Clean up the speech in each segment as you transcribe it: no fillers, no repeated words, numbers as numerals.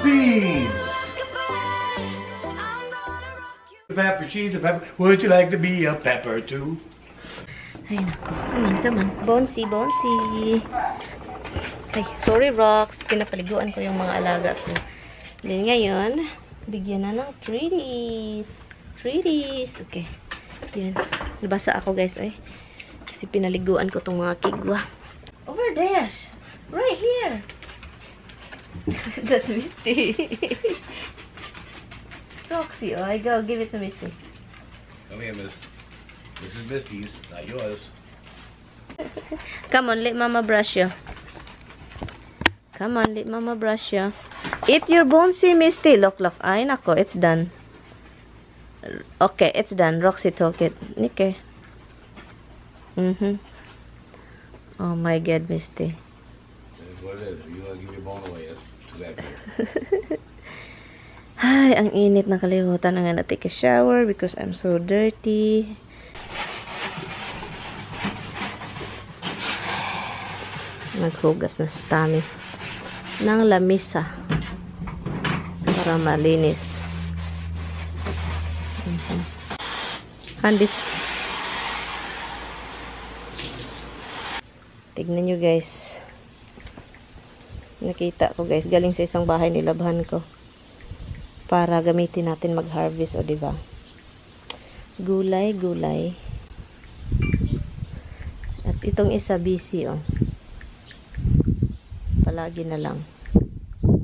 Philippines. The pepper, she's a pepper. Would you like to be a pepper too? Ay, nako. Come on. Bouncy, bouncy. Ay, sorry, Rox. Pinapaliguan ko yung mga alaga ko. Then, ngayon, bigyan na ng treaties. Treaties. Okay. Yan. Nabasa ako, guys. Ay. Kasi pinaliguan ko tong mga kigwa. Over there. Right here. That's Misty. Roxy, oh, I go. Give it to Misty. Come here, miss. This is Misty's, not yours. Come on, let Mama brush you. Come on, let Mama brush you. Eat your bonesy, Misty. Look, look. Ay, nako, it's done. Okay, it's done. Roxy took it. Okay. Oh my God, Misty. That's what it is. If you want to give your bone away, that's too bad for you. Ay, ang init na kalimutan na nga na take a shower because I'm so dirty. Naghugas na sa tummy ng lamisa para malinis. Andis. Tignan nyo, guys. Nakita ko, guys, galing sa isang bahay nilabhan ko para gamitin natin mag-harvest, o diba? Gulay, gulay. At itong isa busy, oh. Palagi na lang.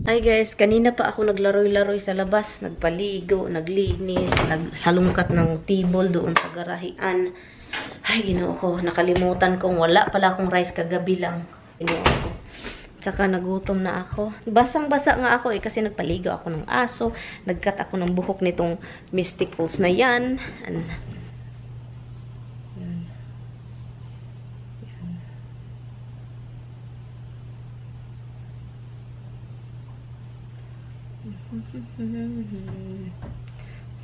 Hi guys, kanina pa ako naglaroy-laroy sa labas, nagpaligo, naglinis, naghalungkat ng tibol doon sa garahian. Ay, Ginoo ko, nakalimutan kong wala pala akong rice kagabi lang. Ginoo ko. Tsaka nagutom na ako. Basang-basa nga ako kasi nagpaligo ako ng aso, nagkat ako ng buhok nitong mysticals na yan.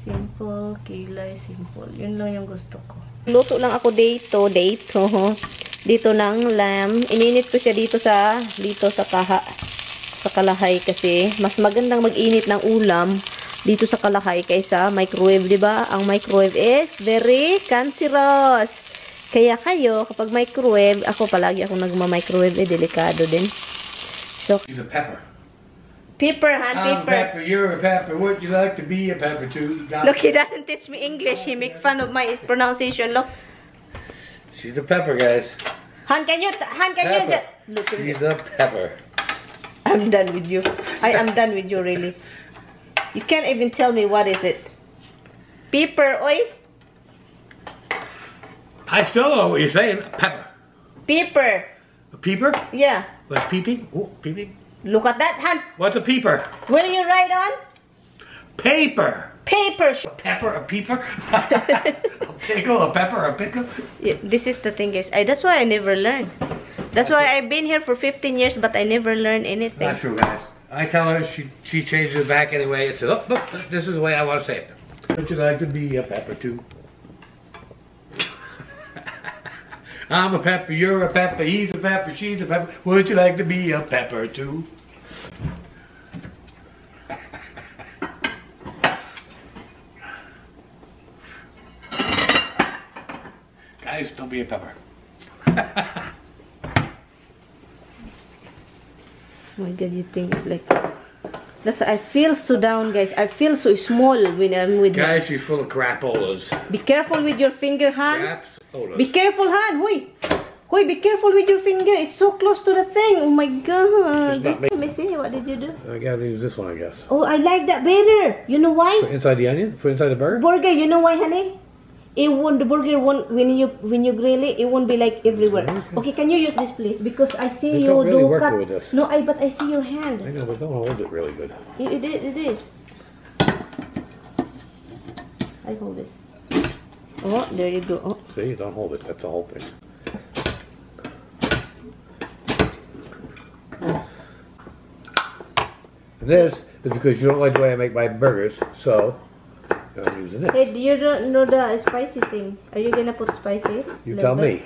Simple, kilay, simple. Yun lang yung gusto ko. Luto lang ako dito ng lamb. Ininit ko siya dito sa kalahay kasi mas magandang mag-init ng ulam dito sa kalahay kaysa microwave, 'di ba? Ang microwave is very cancerous. Kaya kayo kapag microwave, ako palagi ako nagma-microwave, delikado din. So, She's a pepper. Pepper, Han, I'm a pepper. pepper, you're a pepper. Would you like to be a pepper too? Look, he doesn't teach me English. He make fun of my pronunciation. Look. She's a pepper, guys. Han, can you just look at me. She's a pepper. I'm done with you. I am done with you, really. You can't even tell me what is it. Pepper, oi. I still don't know what you're saying. Pepper. Pepper. A peeper? Yeah. Like peeping? Oh, peeping. Look at that, Han. What's a peeper? Will you write on? Paper. Paper. A pepper, a peeper? A pickle, a pepper, a pickle? Yeah, this is the thing, guys. That's why I never learn. That's why I've been here for 15 years, but I never learned anything. Not true, guys. I tell her, she changes it back anyway. It says, oh, look, this is the way I want to say it. Would you like to be a pepper too? I'm a pepper, you're a pepper, he's a pepper, she's a pepper. Would you like to be a pepper too? Guys, don't be a pepper. Oh my God, you think it's like... That's, I feel so down, guys. I feel so small when I'm with you. Guys, she's full of crapolas. Be careful with your finger, Han. Crapolas. Be careful, Han. Hoy. Hoy, be careful with your finger. It's so close to the thing. Oh my God. Let me see. What did you do? I gotta use this one, I guess. Oh, I like that better. You know why? For inside the onion? For inside the burger? Burger, you know why, honey? It won't, the burger won't, when you grill it, it won't be like everywhere. Okay, can you use this, please? Because I see you don't really do work cut. with this. No, but I see your hand. I know, but don't hold it really good. It is. I hold this. Oh, there you go. Oh. See, don't hold it. That's the whole thing. And this is because you don't like the way I make my burgers, so I'm using this. Hey, you don't know the spicy thing. Are you gonna put spicy? You like tell that? me.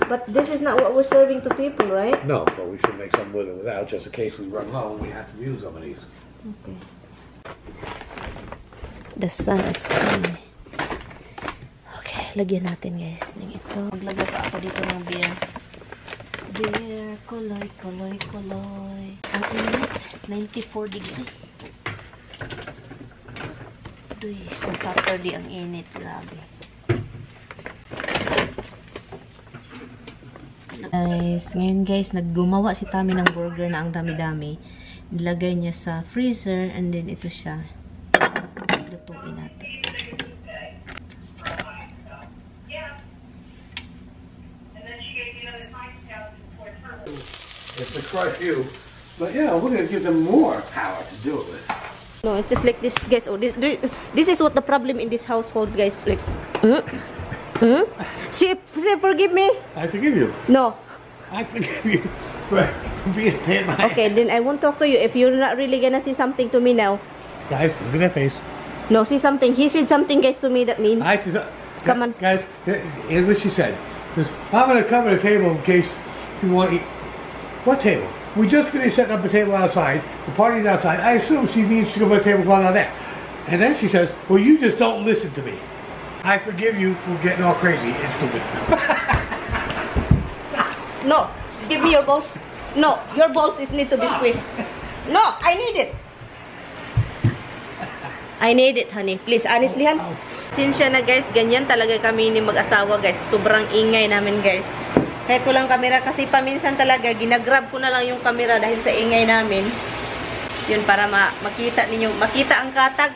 But this is not what we're serving to people, right? No, but we should make some with it without, just in case we run low and we have to use some of these. Okay. The sun is coming. Okay, lagyan natin guys ng ito. Maglagay pa ako dito ng beer. Beer, kuloy, kuloy, kuloy. Ang init, 94 degree. Duy, sa Saturday ang init, grabe. Guys, ngayon guys, naggumawa si Tami ng burger na ang dami-dami. Nilagay niya sa freezer and then ito siya. Lutuin natin. It's to crush you, but yeah, we're gonna give them more power to do it. No, it's just like this, guys. Oh, this is what the problem in this household, guys. Like, See, forgive me. I forgive you. No. I forgive you for being a pain in my Okay, then I won't talk to you if you're not really gonna say something to me now. Guys, look at that face. No, say something. He said something, guys, to me that means. Come on. Guys, here's what she said. Says, I'm gonna cover the table in case you want to eat. What table? We just finished setting up a table outside. The party's outside. I assume she means she's gonna put a tablecloth out there. And then she says, well, you just don't listen to me. I forgive you for getting all crazy and stupid. No, give me your balls. No, your balls need to be squeezed. No, I need it. I need it, honey. Please, honestly, han. Sinsya na, guys. Ganyan talaga kami ni mag-asawa, guys. Sobrang ingay namin, guys. Kahit walang kamera, kasi paminsan talaga, ginagrab ko na lang yung kamera dahil sa ingay namin. Yun, para makita ninyo, makita ang katag.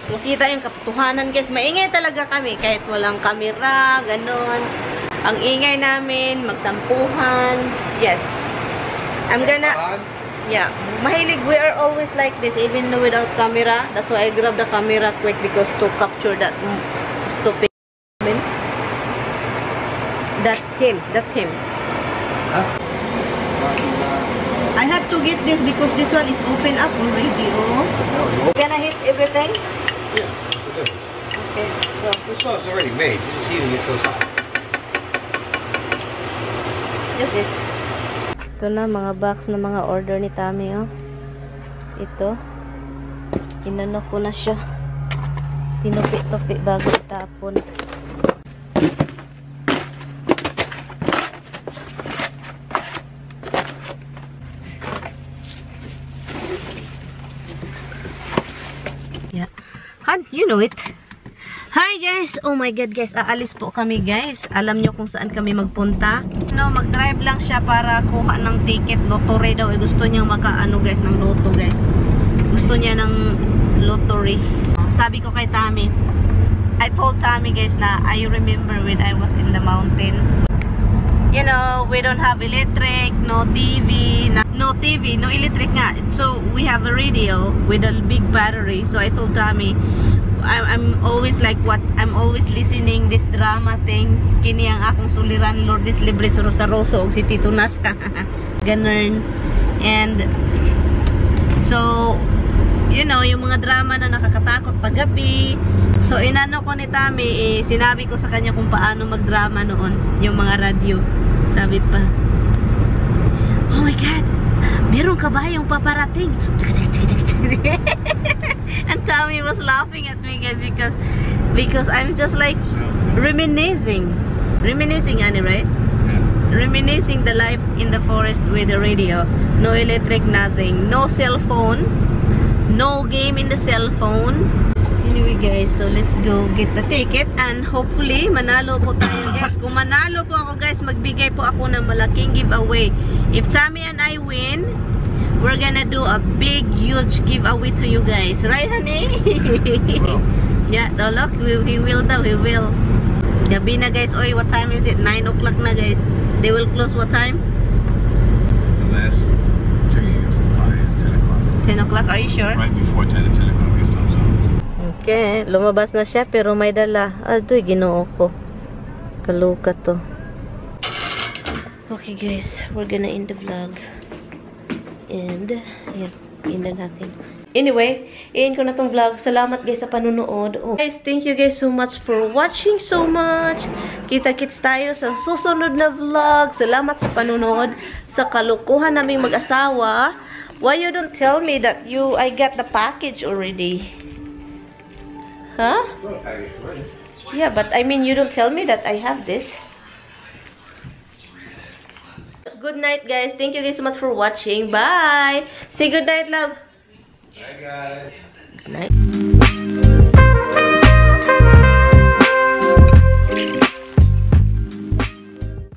Makita yung katotohanan, guys. Maingay talaga kami kahit walang kamera, ganon. Ang ingay namin, magtampuhan. Yes. I'm gonna... Yeah. Mahilig, we are always like this, even though without camera. That's why I grab the camera quick because to capture that stupid... That's him. That's him. Huh? I have to get this because this one is open up already, oh. Gonna hit everything? Yeah. Okay. So. This sauce is already made. You're just heating it so hot. Use this. Ito na, mga box na mga order ni Tami, oh. Ito. Inano ko na siya. Tinupi-tupi bago itapon. Yeah. Han, you know it. Hi guys! Oh my God guys, aalis po kami guys. Alam nyo kung saan kami magpunta? No, mag-drive lang siya para kuha ng ticket. Lottery daw. Gusto niyang makaano guys ng loto guys. Gusto niya ng lottery. Sabi ko kay Tami, I told Tami guys na I remember when I was in the mountain. You know, we don't have electric, no TV, no TV, no electric nga. So we have a radio with a big battery. So I told Tami, I'm always like what I'm always listening this drama thing kini ang akong suliran Lourdes Libre sa Rosaroso og si Tito Nas ganun. And so you know yung mga drama na nakakatakot paggabi, so inano ko ni Tami, sinabi ko sa kanya kung paano magdrama noon yung mga radyo. Sabi pa, oh my God, meron kabayong paparating. And Tommy was laughing at me guys because I'm just like reminiscing, Annie, right? Reminiscing the life in the forest with the radio. No electric, nothing. No cell phone. No game in the cell phone. Anyway guys, so let's go get the ticket and hopefully manalo po tayo guys. Kung manalo po ako guys, magbigay po ako ng malaking giveaway. If Tami and I win, we're gonna do a big, huge giveaway to you guys. Right, honey? Yeah, oh, look, we will daw, we will. Gabi na guys. Oy, what time is it? 9 o'clock na guys. They will close what time? The last 10 o'clock. 10 o'clock, are you sure? Right before 10 o'clock. Okay, lumabas na siya pero may dala. Adoy, ginoo ko. Kaluka to. Okay guys, we're gonna end the vlog. And, yeah, end na natin. Anyway, i-end ko na tong vlog. Salamat guys sa panunood. Oh, guys, thank you guys so much for watching so much. Kita-kits tayo sa susunod na vlog. Salamat sa panunood. Sa kalukuhan naming mag-asawa. Why you don't tell me that I got the package already? Huh? Yeah, but I mean, you don't tell me that I have this. Good night, guys. Thank you guys so much for watching. Bye! Say good night, love. Bye, guys. Good night.